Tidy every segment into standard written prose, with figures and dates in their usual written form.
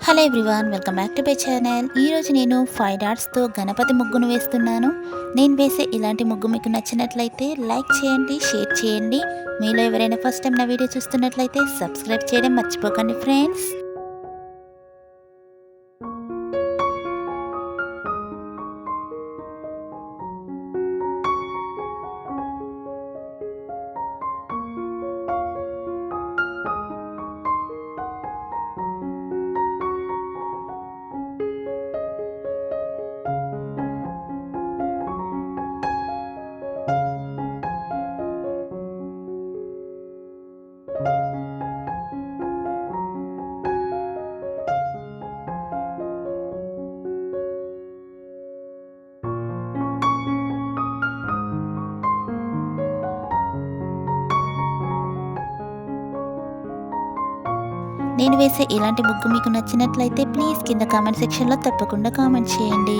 Hello everyone, welcome back to my channel. ఈరోజు నేను 5 డాట్స్తో గణపతి ముగ్గును వేస్తున్నాను. నేను వేసే ఇలాంటి ముగ్గు మీకు నచ్చినట్లయితే లైక్ చేయండి, షేర్ చేయండి. మీలో ఎవరైనా ఫస్ట్ టైం నా వీడియో చూస్తున్నట్లయితే సబ్స్క్రైబ్ చేయడం మర్చిపోకండి ఫ్రెండ్స్. నేను వేసే ఇలాంటి ముగ్గు మీకు నచ్చినట్లయితే ప్లీజ్ కింద కామెంట్ సెక్షన్లో తప్పకుండా కామెంట్ చేయండి.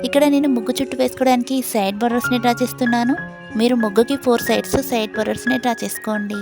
ఇక్కడ నేను ముగ్గు చుట్టూ వేసుకోవడానికి సైడ్ బోర్డర్స్ని డ్రా చేస్తున్నాను. మీరు ముగ్గుకి 4 సైడ్స్ సైడ్ బోర్డర్స్ని డ్రా చేసుకోండి.